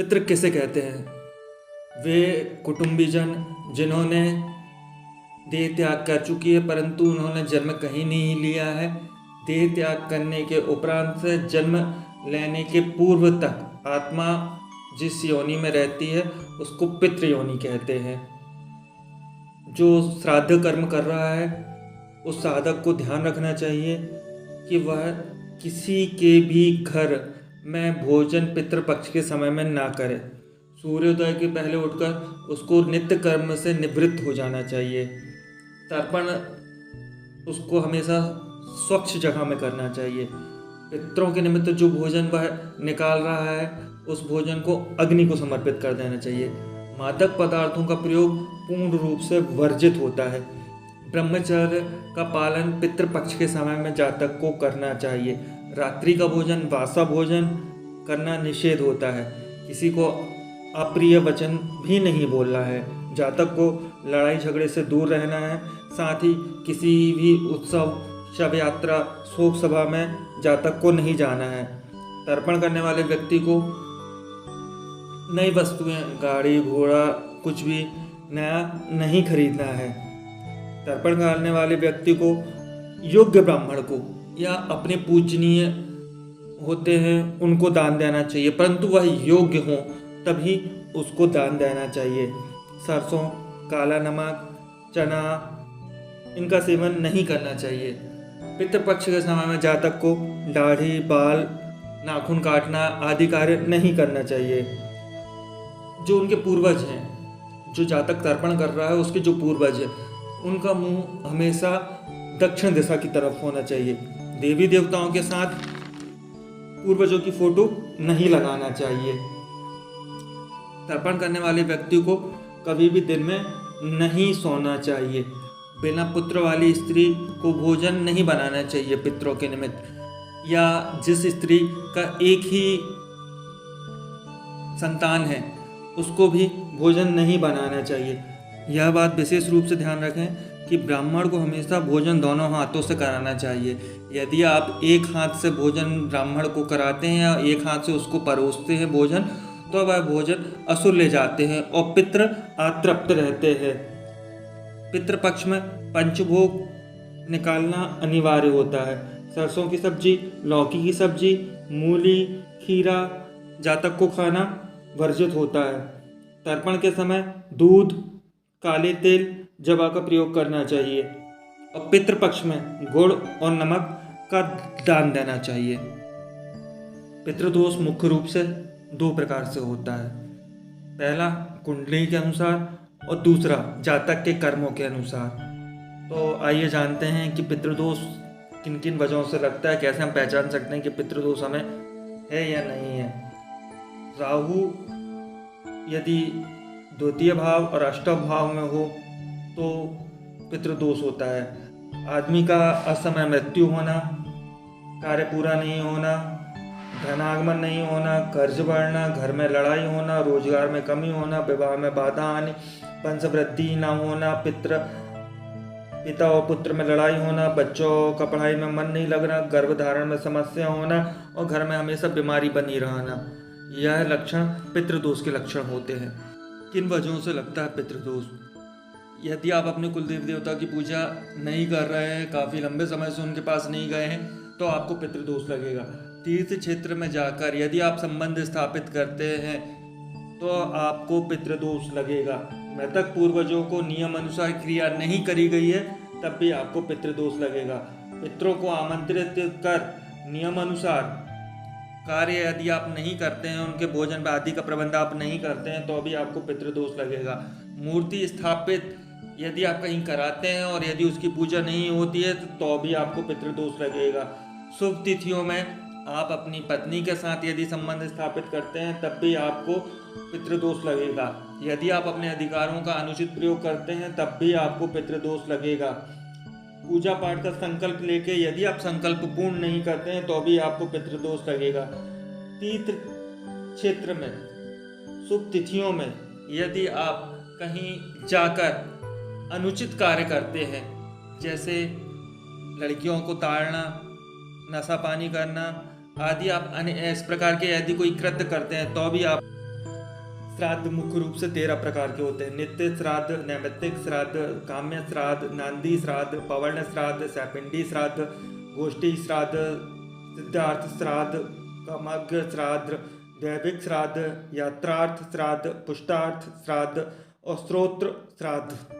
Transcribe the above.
पितृ किसे कहते हैं? वे कुटुंबीजन जिन्होंने देह त्याग कर चुकी है परंतु उन्होंने जन्म कहीं नहीं लिया है। देह त्याग करने के उपरांत से जन्म लेने के पूर्व तक आत्मा जिस योनि में रहती है उसको पितृ योनि कहते हैं। जो श्राद्ध कर्म कर रहा है उस साधक को ध्यान रखना चाहिए कि वह किसी के भी घर में भोजन पितृपक्ष के समय में ना करे। सूर्योदय के पहले उठकर उसको नित्य कर्म से निवृत्त हो जाना चाहिए। तर्पण उसको हमेशा स्वच्छ जगह में करना चाहिए। पितरों के निमित्त जो भोजन वह निकाल रहा है उस भोजन को अग्नि को समर्पित कर देना चाहिए। मादक पदार्थों का प्रयोग पूर्ण रूप से वर्जित होता है। ब्रह्मचर्य का पालन पितृपक्ष के समय में जातक को करना चाहिए। रात्रि का भोजन वासा भोजन करना निषेध होता है। किसी को अप्रिय वचन भी नहीं बोलना है। जातक को लड़ाई झगड़े से दूर रहना है। साथ ही किसी भी उत्सव शव यात्रा शोक सभा में जातक को नहीं जाना है। तर्पण करने वाले व्यक्ति को नई वस्तुएं गाड़ी घोड़ा कुछ भी नया नहीं खरीदना है। तर्पण करने वाले व्यक्ति को योग्य ब्राह्मण को या अपने पूजनीय होते हैं उनको दान देना चाहिए, परंतु वह योग्य हो तभी उसको दान देना चाहिए। सरसों, काला नमक, चना इनका सेवन नहीं करना चाहिए। पितृपक्ष के समय में जातक को दाढ़ी, बाल, नाखून काटना आदि कार्य नहीं करना चाहिए। जो उनके पूर्वज हैं, जो जातक तर्पण कर रहा है उसके जो पूर्वज हैं उनका मुंह हमेशा दक्षिण दिशा की तरफ होना चाहिए। देवी देवताओं के साथ पूर्वजों की फोटो नहीं लगाना चाहिए। तर्पण करने वाले व्यक्ति को कभी भी दिन में नहीं सोना चाहिए। बिना पुत्र वाली स्त्री को भोजन नहीं बनाना चाहिए पितरों के निमित्त, या जिस स्त्री का एक ही संतान है उसको भी भोजन नहीं बनाना चाहिए। यह बात विशेष रूप से ध्यान रखें कि ब्राह्मण को हमेशा भोजन दोनों हाथों से कराना चाहिए। यदि आप एक हाथ से भोजन ब्राह्मण को कराते हैं या एक हाथ से उसको परोसते हैं भोजन, तो वह भोजन असुर ले जाते हैं और पितृ अतृप्त रहते हैं। पितृपक्ष में पंचभोग निकालना अनिवार्य होता है। सरसों की सब्जी, लौकी की सब्जी, मूली, खीरा जातक को खाना वर्जित होता है। तर्पण के समय दूध, काले तेल, जवा का प्रयोग करना चाहिए और पितृपक्ष में गुड़ और नमक का दान देना चाहिए। पितृदोष मुख्य रूप से दो प्रकार से होता है। पहला कुंडली के अनुसार और दूसरा जातक के कर्मों के अनुसार। तो आइए जानते हैं कि पितृदोष किन किन वजहों से लगता है, कैसे हम पहचान सकते हैं कि पितृदोष हमें है या नहीं है। राहु यदि द्वितीय भाव और अष्टम भाव में हो तो पितृदोष होता है। आदमी का असमय मृत्यु होना, कार्य पूरा नहीं होना, धनागमन नहीं होना, कर्ज बढ़ना, घर में लड़ाई होना, रोजगार में कमी होना, विवाह में बाधा आनी, वंश वृद्धि न होना, पिता और पुत्र में लड़ाई होना, बच्चों का पढ़ाई में मन नहीं लगना, गर्भधारण में समस्या होना और घर में हमेशा बीमारी बनी रहना, यह लक्षण पितृदोष के लक्षण होते हैं। किन वजहों से लगता है पितृदोष? यदि आप अपने कुलदेव देवता की पूजा नहीं कर रहे हैं, काफ़ी लंबे समय से उनके पास नहीं गए हैं, तो आपको पितृदोष लगेगा। तीर्थ क्षेत्र में जाकर यदि आप संबंध स्थापित करते हैं तो आपको पितृदोष लगेगा। मृतक पूर्वजों को नियम अनुसार क्रिया नहीं करी गई है तब भी आपको पितृदोष लगेगा। पितरों को आमंत्रित कर नियम अनुसार कार्य यदि आप नहीं करते हैं, उनके भोजन आदि का प्रबंध आप नहीं करते हैं, तो भी आपको पितृदोष लगेगा। मूर्ति स्थापित यदि आप कहीं कराते हैं और यदि उसकी पूजा नहीं होती है तो भी आपको पितृदोष लगेगा। शुभ तिथियों में आप अपनी पत्नी के साथ यदि संबंध स्थापित करते हैं तब भी आपको पितृदोष लगेगा। यदि आप अपने अधिकारों का अनुचित प्रयोग करते हैं तब भी आपको पितृदोष लगेगा। पूजा पाठ का संकल्प लेके यदि आप संकल्प पूर्ण नहीं करते हैं तो भी आपको पितृदोष लगेगा। तीर्थ क्षेत्र में शुभ तिथियों में यदि आप कहीं जाकर अनुचित कार्य करते हैं, जैसे लड़कियों को ताड़ना, नशा पानी करना आदि, आप इस प्रकार के यदि कोई कृत्य करते हैं तो भी आप श्राद्ध मुख्य रूप से 13 प्रकार के होते हैं। नित्य श्राद्ध, नैमित्तिक श्राद्ध, काम्य श्राद्ध, नांदी श्राद्ध, पवर्ण श्राद्ध, सैपिंडी श्राद्ध, गोष्ठी श्राद्ध, सिद्धार्थ श्राद्ध, कामज्ञ श्राद्ध, दैविक श्राद्ध, यात्रार्थ श्राद्ध, पुष्टार्थ श्राद्ध और स्त्रोत्र श्राद्ध।